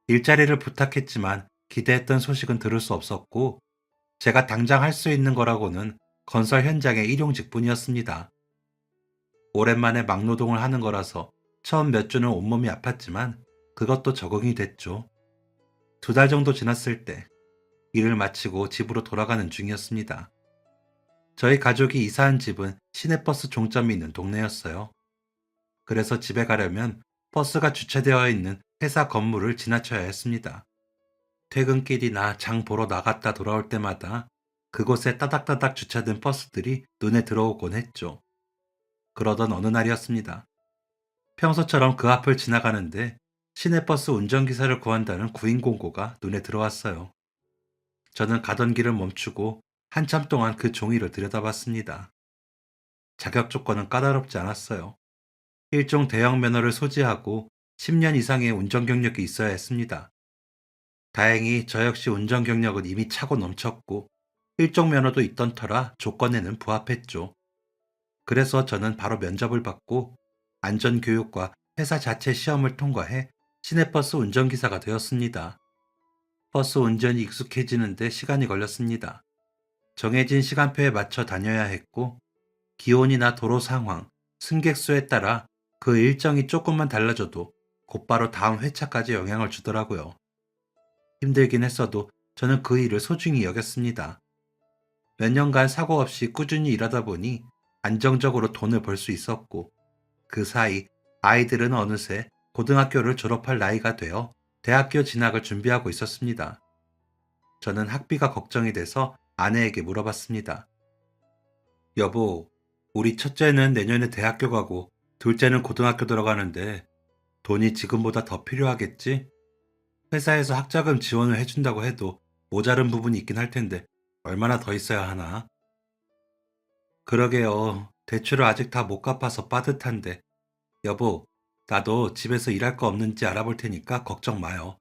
일자리를 부탁했지만 기대했던 소식은 들을 수 없었고 제가 당장 할 수 있는 거라고는 건설 현장의 일용직뿐이었습니다. 오랜만에 막노동을 하는 거라서 처음 몇 주는 온몸이 아팠지만 그것도 적응이 됐죠. 2달 정도 지났을 때 일을 마치고 집으로 돌아가는 중이었습니다. 저희 가족이 이사한 집은 시내버스 종점이 있는 동네였어요. 그래서 집에 가려면 버스가 주차되어 있는 회사 건물을 지나쳐야 했습니다. 퇴근길이나 장 보러 나갔다 돌아올 때마다 그곳에 따닥따닥 주차된 버스들이 눈에 들어오곤 했죠. 그러던 어느 날이었습니다. 평소처럼 그 앞을 지나가는데 시내버스 운전기사를 구한다는 구인 공고가 눈에 들어왔어요. 저는 가던 길을 멈추고 한참 동안 그 종이를 들여다봤습니다. 자격 조건은 까다롭지 않았어요. 일종 대형 면허를 소지하고 10년 이상의 운전 경력이 있어야 했습니다. 다행히 저 역시 운전 경력은 이미 차고 넘쳤고 일종 면허도 있던 터라 조건에는 부합했죠. 그래서 저는 바로 면접을 받고 안전교육과 회사 자체 시험을 통과해 시내버스 운전기사가 되었습니다. 버스 운전이 익숙해지는데 시간이 걸렸습니다. 정해진 시간표에 맞춰 다녀야 했고 기온이나 도로 상황, 승객 수에 따라 그 일정이 조금만 달라져도 곧바로 다음 회차까지 영향을 주더라고요. 힘들긴 했어도 저는 그 일을 소중히 여겼습니다. 몇 년간 사고 없이 꾸준히 일하다 보니 안정적으로 돈을 벌 수 있었고 그 사이 아이들은 어느새 고등학교를 졸업할 나이가 되어 대학교 진학을 준비하고 있었습니다. 저는 학비가 걱정이 돼서 아내에게 물어봤습니다. 여보, 우리 첫째는 내년에 대학교 가고 둘째는 고등학교 들어가는데 돈이 지금보다 더 필요하겠지? 회사에서 학자금 지원을 해준다고 해도 모자른 부분이 있긴 할 텐데 얼마나 더 있어야 하나? 그러게요. 대출을 아직 다 못 갚아서 빠듯한데. 여보, 나도 집에서 일할 거 없는지 알아볼 테니까 걱정 마요.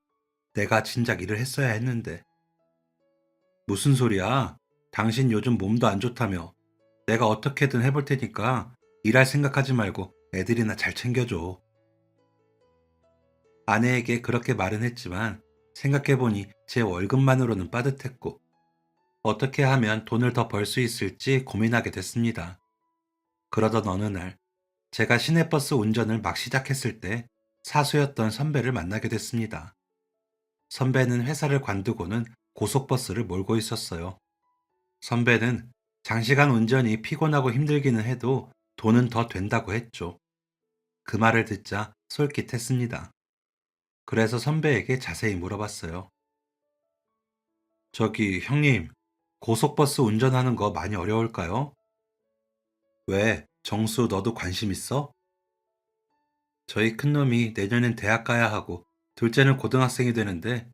내가 진작 일을 했어야 했는데. 무슨 소리야? 당신 요즘 몸도 안 좋다며. 내가 어떻게든 해볼 테니까 일할 생각하지 말고 애들이나 잘 챙겨줘. 아내에게 그렇게 말은 했지만 생각해보니 제 월급만으로는 빠듯했고 어떻게 하면 돈을 더 벌 수 있을지 고민하게 됐습니다. 그러던 어느 날 제가 시내버스 운전을 막 시작했을 때 사수였던 선배를 만나게 됐습니다. 선배는 회사를 관두고는 고속버스를 몰고 있었어요. 선배는 장시간 운전이 피곤하고 힘들기는 해도 돈은 더 된다고 했죠. 그 말을 듣자 솔깃했습니다. 그래서 선배에게 자세히 물어봤어요. 저기 형님, 고속버스 운전하는 거 많이 어려울까요? 왜? 정수 너도 관심 있어? 저희 큰놈이 내년엔 대학 가야 하고 둘째는 고등학생이 되는데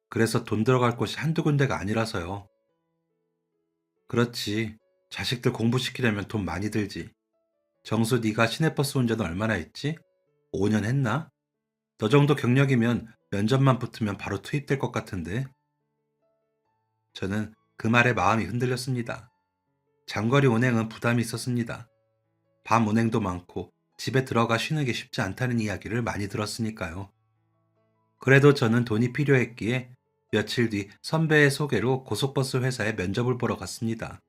그래서 돈 들어갈 곳이 한두 군데가 아니라서요. 그렇지. 자식들 공부시키려면 돈 많이 들지. 정수 네가 시내버스 운전을 얼마나 했지? 5년 했나? 너 정도 경력이면 면접만 붙으면 바로 투입될 것 같은데. 저는 그 말에 마음이 흔들렸습니다. 장거리 운행은 부담이 있었습니다. 밤 운행도 많고 집에 들어가 쉬는 게 쉽지 않다는 이야기를 많이 들었으니까요. 그래도 저는 돈이 필요했기에 며칠 뒤 선배의 소개로 고속버스 회사에 면접을 보러 갔습니다.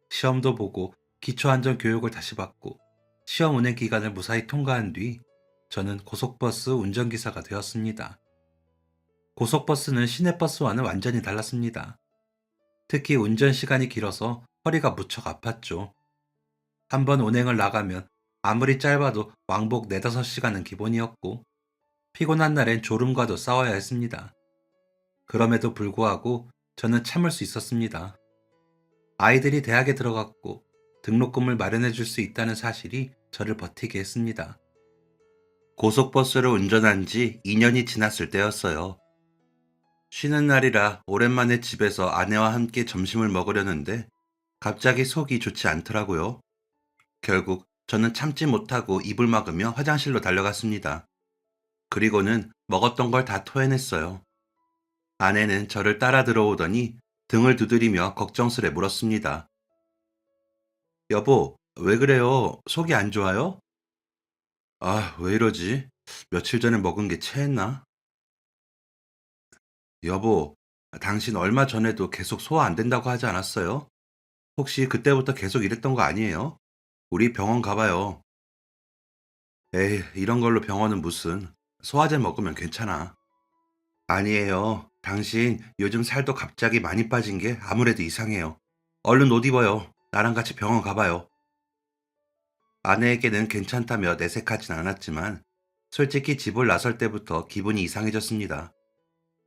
시험도 보고 기초안전 교육을 다시 받고 시험 운행 기간을 무사히 통과한 뒤 저는 고속버스 운전기사가 되었습니다. 고속버스는 시내버스와는 완전히 달랐습니다. 특히 운전 시간이 길어서 허리가 무척 아팠죠. 한 번 운행을 나가면 아무리 짧아도 왕복 4, 5시간은 기본이었고 피곤한 날엔 졸음과도 싸워야 했습니다. 그럼에도 불구하고 저는 참을 수 있었습니다. 아이들이 대학에 들어갔고 등록금을 마련해 줄 수 있다는 사실이 저를 버티게 했습니다. 고속버스를 운전한 지 2년이 지났을 때였어요. 쉬는 날이라 오랜만에 집에서 아내와 함께 점심을 먹으려는데 갑자기 속이 좋지 않더라고요. 결국 저는 참지 못하고 입을 막으며 화장실로 달려갔습니다. 그리고는 먹었던 걸 다 토해냈어요. 아내는 저를 따라 들어오더니 등을 두드리며 걱정스레 물었습니다. 여보, 왜 그래요? 속이 안 좋아요? 아, 왜 이러지? 며칠 전에 먹은 게 체했나? 여보, 당신 얼마 전에도 계속 소화 안 된다고 하지 않았어요? 혹시 그때부터 계속 이랬던 거 아니에요? 우리 병원 가봐요. 에이, 이런 걸로 병원은 무슨. 소화제 먹으면 괜찮아. 아니에요. 당신 요즘 살도 갑자기 많이 빠진 게 아무래도 이상해요. 얼른 옷 입어요. 나랑 같이 병원 가봐요. 아내에게는 괜찮다며 내색하진 않았지만 솔직히 집을 나설 때부터 기분이 이상해졌습니다.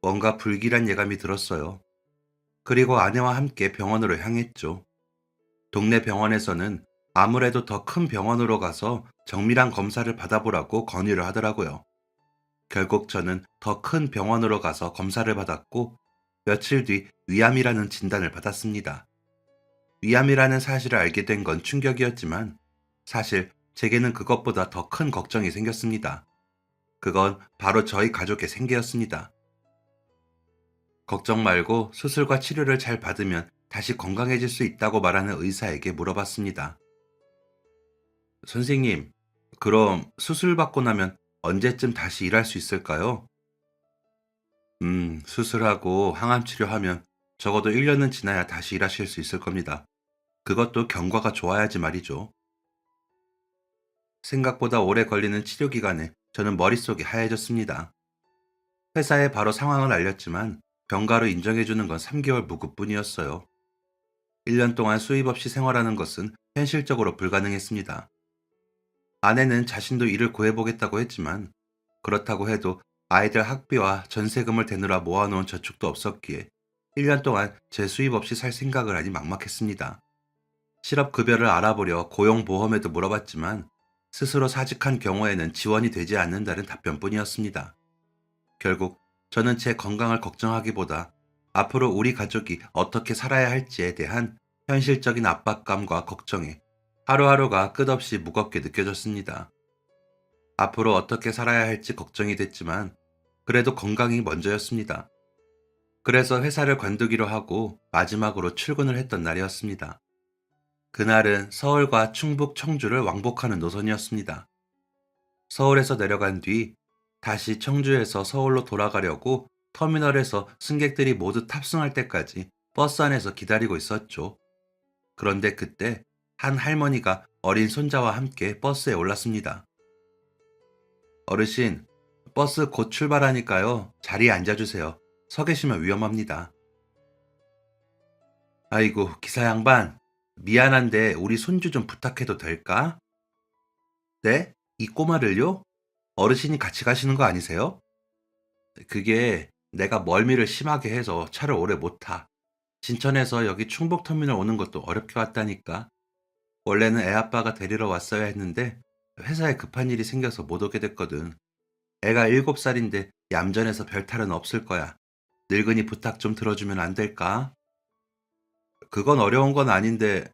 뭔가 불길한 예감이 들었어요. 그리고 아내와 함께 병원으로 향했죠. 동네 병원에서는 아무래도 더 큰 병원으로 가서 정밀한 검사를 받아보라고 건의를 하더라고요. 결국 저는 더 큰 병원으로 가서 검사를 받았고 며칠 뒤 위암이라는 진단을 받았습니다. 위암이라는 사실을 알게 된 건 충격이었지만 사실 제게는 그것보다 더 큰 걱정이 생겼습니다. 그건 바로 저희 가족의 생계였습니다. 걱정 말고 수술과 치료를 잘 받으면 다시 건강해질 수 있다고 말하는 의사에게 물어봤습니다. 선생님, 그럼 수술 받고 나면 언제쯤 다시 일할 수 있을까요? 수술하고 항암 치료하면 적어도 1년은 지나야 다시 일하실 수 있을 겁니다. 그것도 경과가 좋아야지 말이죠. 생각보다 오래 걸리는 치료 기간에 저는 머릿속이 하얘졌습니다. 회사에 바로 상황을 알렸지만 병가로 인정해주는 건 3개월 무급뿐이었어요. 1년 동안 수입 없이 생활하는 것은 현실적으로 불가능했습니다. 아내는 자신도 일을 구해보겠다고 했지만 그렇다고 해도 아이들 학비와 전세금을 대느라 모아놓은 저축도 없었기에 1년 동안 제 수입 없이 살 생각을 하니 막막했습니다. 실업급여를 알아보려 고용보험에도 물어봤지만 스스로 사직한 경우에는 지원이 되지 않는다는 답변뿐이었습니다. 결국 저는 제 건강을 걱정하기보다 앞으로 우리 가족이 어떻게 살아야 할지에 대한 현실적인 압박감과 걱정에 하루하루가 끝없이 무겁게 느껴졌습니다. 앞으로 어떻게 살아야 할지 걱정이 됐지만 그래도 건강이 먼저였습니다. 그래서 회사를 관두기로 하고 마지막으로 출근을 했던 날이었습니다. 그날은 서울과 충북 청주를 왕복하는 노선이었습니다. 서울에서 내려간 뒤 다시 청주에서 서울로 돌아가려고 터미널에서 승객들이 모두 탑승할 때까지 버스 안에서 기다리고 있었죠. 그런데 그때 한 할머니가 어린 손자와 함께 버스에 올랐습니다. 어르신, 버스 곧 출발하니까요. 자리에 앉아주세요. 서 계시면 위험합니다. 아이고, 기사 양반. 미안한데 우리 손주 좀 부탁해도 될까? 네? 이 꼬마를요? 어르신이 같이 가시는 거 아니세요? 그게 내가 멀미를 심하게 해서 차를 오래 못 타. 진천에서 여기 충북터미널 오는 것도 어렵게 왔다니까. 원래는 애 아빠가 데리러 왔어야 했는데 회사에 급한 일이 생겨서 못 오게 됐거든. 애가 7살인데 얌전해서 별 탈은 없을 거야. 늙은이 부탁 좀 들어주면 안 될까? 그건 어려운 건 아닌데,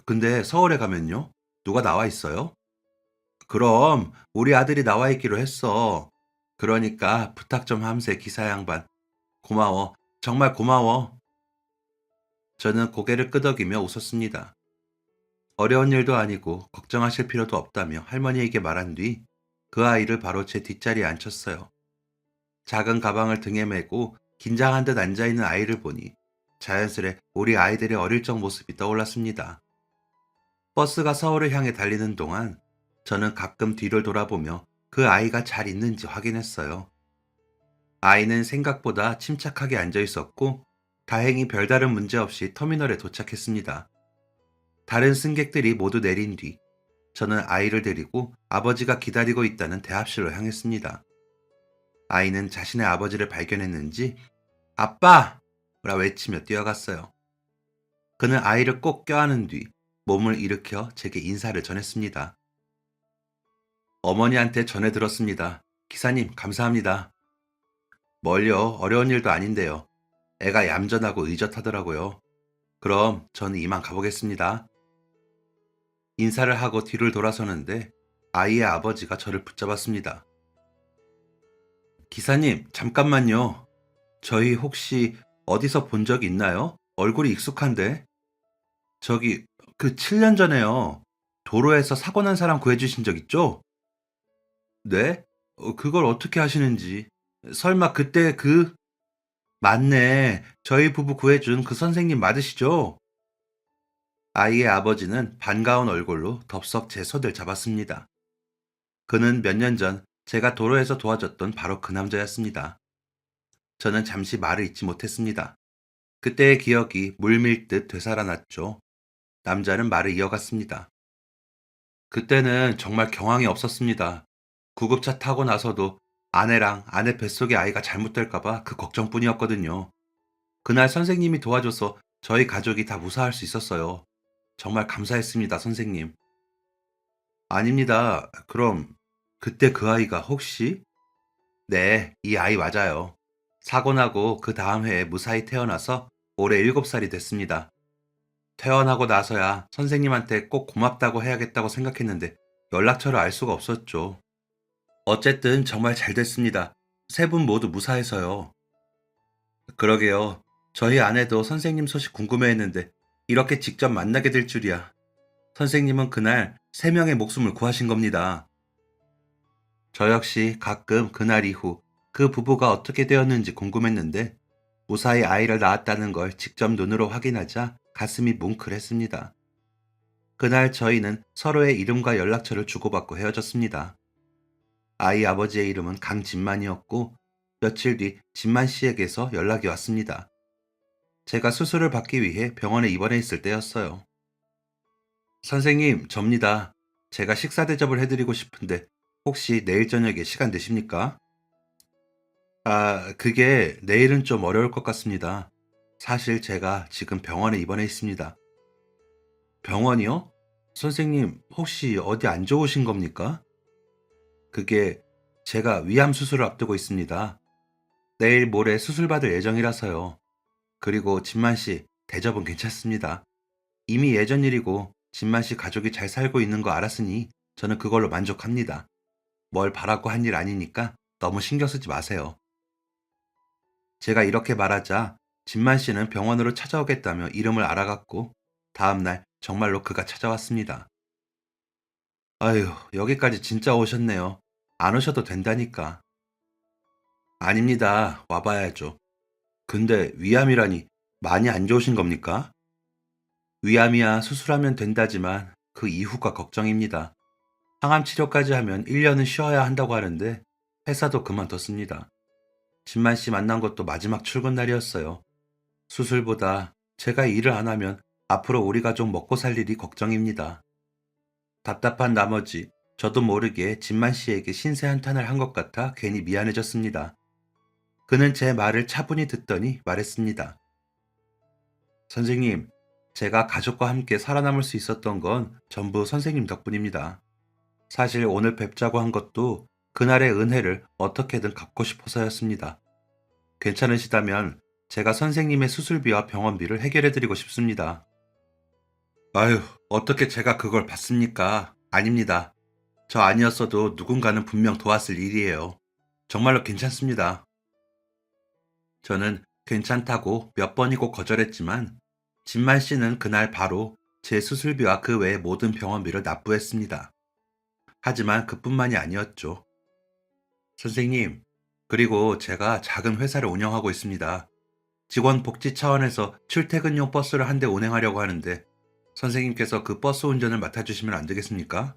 근데 서울에 가면요? 누가 나와 있어요? 그럼 우리 아들이 나와 있기로 했어. 그러니까 부탁 좀 함세 기사 양반. 고마워. 정말 고마워. 저는 고개를 끄덕이며 웃었습니다. 어려운 일도 아니고 걱정하실 필요도 없다며 할머니에게 말한 뒤 그 아이를 바로 제 뒷자리에 앉혔어요. 작은 가방을 등에 메고 긴장한 듯 앉아있는 아이를 보니 자연스레 우리 아이들의 어릴 적 모습이 떠올랐습니다. 버스가 서울을 향해 달리는 동안 저는 가끔 뒤를 돌아보며 그 아이가 잘 있는지 확인했어요. 아이는 생각보다 침착하게 앉아 있었고 다행히 별다른 문제 없이 터미널에 도착했습니다. 다른 승객들이 모두 내린 뒤 저는 아이를 데리고 아버지가 기다리고 있다는 대합실로 향했습니다. 아이는 자신의 아버지를 발견했는지 아빠! 라 외치며 뛰어갔어요. 그는 아이를 꼭 껴안은 뒤 몸을 일으켜 제게 인사를 전했습니다. 어머니한테 전해 들었습니다. 기사님, 감사합니다. 멀려 어려운 일도 아닌데요. 애가 얌전하고 의젓하더라고요. 그럼 저는 이만 가보겠습니다. 인사를 하고 뒤를 돌아서는데 아이의 아버지가 저를 붙잡았습니다. 기사님, 잠깐만요. 저희 혹시 어디서 본 적 있나요? 얼굴이 익숙한데. 저기, 그 7년 전에요. 도로에서 사고 난 사람 구해주신 적 있죠? 네? 그걸 어떻게 하시는지. 설마 그때 맞네. 저희 부부 구해준 그 선생님 맞으시죠? 아이의 아버지는 반가운 얼굴로 덥석 제 손을 잡았습니다. 그는 몇 년 전 제가 도로에서 도와줬던 바로 그 남자였습니다. 저는 잠시 말을 잇지 못했습니다. 그때의 기억이 물밀듯 되살아났죠. 남자는 말을 이어갔습니다. 그때는 정말 경황이 없었습니다. 구급차 타고 나서도 아내랑 아내 뱃속의 아이가 잘못될까봐 그 걱정뿐이었거든요. 그날 선생님이 도와줘서 저희 가족이 다 무사할 수 있었어요. 정말 감사했습니다, 선생님. 아닙니다. 그럼 그때 그 아이가 혹시? 네, 이 아이 맞아요. 사고 나고 그 다음 해에 무사히 태어나서 올해 7살이 됐습니다. 퇴원하고 나서야 선생님한테 꼭 고맙다고 해야겠다고 생각했는데 연락처를 알 수가 없었죠. 어쨌든 정말 잘 됐습니다. 세 분 모두 무사해서요. 그러게요. 저희 아내도 선생님 소식 궁금해했는데 이렇게 직접 만나게 될 줄이야. 선생님은 그날 3명의 목숨을 구하신 겁니다. 저 역시 가끔 그날 이후 그 부부가 어떻게 되었는지 궁금했는데 무사히 아이를 낳았다는 걸 직접 눈으로 확인하자 가슴이 뭉클했습니다. 그날 저희는 서로의 이름과 연락처를 주고받고 헤어졌습니다. 아이 아버지의 이름은 강진만이었고 며칠 뒤 진만 씨에게서 연락이 왔습니다. 제가 수술을 받기 위해 병원에 입원해 있을 때였어요. 선생님, 접니다. 제가 식사 대접을 해드리고 싶은데 혹시 내일 저녁에 시간 되십니까? 그게 내일은 좀 어려울 것 같습니다. 사실 제가 지금 병원에 입원해 있습니다. 병원이요? 선생님, 혹시 어디 안 좋으신 겁니까? 그게 제가 위암 수술을 앞두고 있습니다. 내일 모레 수술 받을 예정이라서요. 그리고 진만 씨, 대접은 괜찮습니다. 이미 예전 일이고 진만 씨 가족이 잘 살고 있는 거 알았으니 저는 그걸로 만족합니다. 뭘 바라고 한 일 아니니까 너무 신경 쓰지 마세요. 제가 이렇게 말하자 진만 씨는 병원으로 찾아오겠다며 이름을 알아갔고 다음날 정말로 그가 찾아왔습니다. 아휴, 여기까지 진짜 오셨네요. 안 오셔도 된다니까. 아닙니다. 와봐야죠. 근데 위암이라니 많이 안 좋으신 겁니까? 위암이야 수술하면 된다지만 그 이후가 걱정입니다. 항암 치료까지 하면 1년은 쉬어야 한다고 하는데 회사도 그만뒀습니다. 진만 씨 만난 것도 마지막 출근 날이었어요. 수술보다 제가 일을 안 하면 앞으로 우리 가족 먹고 살 일이 걱정입니다. 답답한 나머지 저도 모르게 진만 씨에게 신세 한탄을 한 것 같아 괜히 미안해졌습니다. 그는 제 말을 차분히 듣더니 말했습니다. 선생님, 제가 가족과 함께 살아남을 수 있었던 건 전부 선생님 덕분입니다. 사실 오늘 뵙자고 한 것도 그날의 은혜를 어떻게든 갚고 싶어서였습니다. 괜찮으시다면 제가 선생님의 수술비와 병원비를 해결해드리고 싶습니다. 아유, 어떻게 제가 그걸 받습니까? 아닙니다. 저 아니었어도 누군가는 분명 도왔을 일이에요. 정말로 괜찮습니다. 저는 괜찮다고 몇 번이고 거절했지만 진만 씨는 그날 바로 제 수술비와 그 외의 모든 병원비를 납부했습니다. 하지만 그뿐만이 아니었죠. 선생님, 그리고 제가 작은 회사를 운영하고 있습니다. 직원 복지 차원에서 출퇴근용 버스를 한 대 운행하려고 하는데 선생님께서 그 버스 운전을 맡아주시면 안 되겠습니까?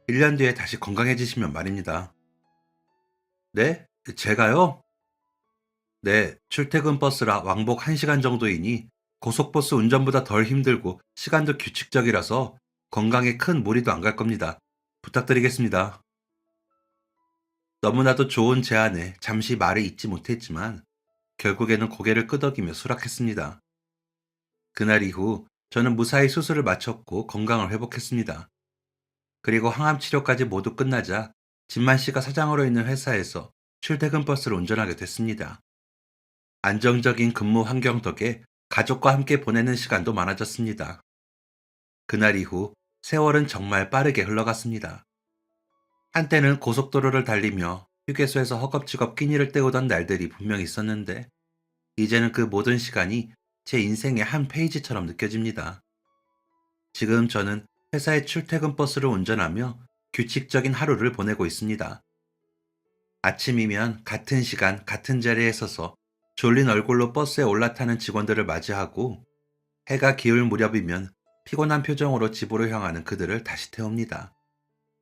1년 뒤에 다시 건강해지시면 말입니다. 네? 제가요? 네, 출퇴근 버스라 왕복 1시간 정도이니 고속버스 운전보다 덜 힘들고 시간도 규칙적이라서 건강에 큰 무리도 안 갈 겁니다. 부탁드리겠습니다. 너무나도 좋은 제안에 잠시 말을 잇지 못했지만 결국에는 고개를 끄덕이며 수락했습니다. 그날 이후 저는 무사히 수술을 마쳤고 건강을 회복했습니다. 그리고 항암 치료까지 모두 끝나자 진만 씨가 사장으로 있는 회사에서 출퇴근 버스를 운전하게 됐습니다. 안정적인 근무 환경 덕에 가족과 함께 보내는 시간도 많아졌습니다. 그날 이후 세월은 정말 빠르게 흘러갔습니다. 한때는 고속도로를 달리며 휴게소에서 허겁지겁 끼니를 때우던 날들이 분명 있었는데 이제는 그 모든 시간이 제 인생의 한 페이지처럼 느껴집니다. 지금 저는 회사의 출퇴근 버스를 운전하며 규칙적인 하루를 보내고 있습니다. 아침이면 같은 시간, 같은 자리에 서서 졸린 얼굴로 버스에 올라타는 직원들을 맞이하고 해가 기울 무렵이면 피곤한 표정으로 집으로 향하는 그들을 다시 태웁니다.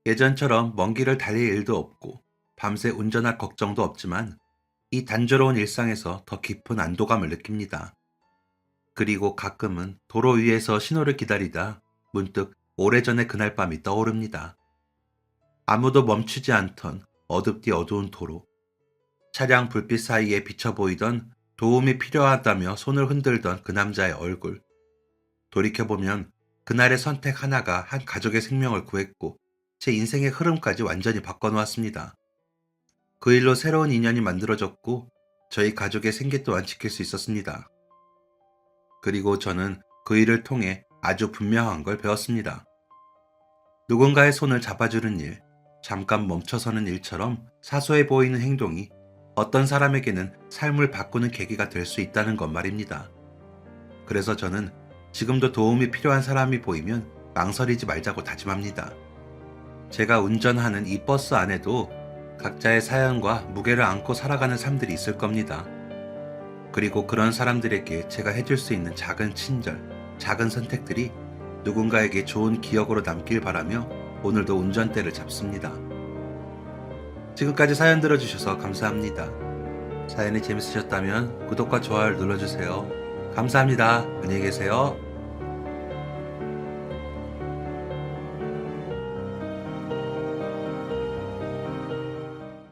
예전처럼 먼 길을 달릴 일도 없고 밤새 운전할 걱정도 없지만 이 단조로운 일상에서 더 깊은 안도감을 느낍니다. 그리고 가끔은 도로 위에서 신호를 기다리다 문득 오래전의 그날 밤이 떠오릅니다. 아무도 멈추지 않던 어둡디 어두운 도로, 차량 불빛 사이에 비쳐 보이던 도움이 필요하다며 손을 흔들던 그 남자의 얼굴. 돌이켜보면 그날의 선택 하나가 한 가족의 생명을 구했고 제 인생의 흐름까지 완전히 바꿔놓았습니다. 그 일로 새로운 인연이 만들어졌고 저희 가족의 생계 또한 지킬 수 있었습니다. 그리고 저는 그 일을 통해 아주 분명한 걸 배웠습니다. 누군가의 손을 잡아주는 일, 잠깐 멈춰서는 일처럼 사소해 보이는 행동이 어떤 사람에게는 삶을 바꾸는 계기가 될 수 있다는 것 말입니다. 그래서 저는 지금도 도움이 필요한 사람이 보이면 망설이지 말자고 다짐합니다. 제가 운전하는 이 버스 안에도 각자의 사연과 무게를 안고 살아가는 삶들이 있을 겁니다. 그리고 그런 사람들에게 제가 해줄 수 있는 작은 친절, 작은 선택들이 누군가에게 좋은 기억으로 남길 바라며 오늘도 운전대를 잡습니다. 지금까지 사연 들어주셔서 감사합니다. 사연이 재밌으셨다면 구독과 좋아요를 눌러주세요. 감사합니다. 안녕히 계세요.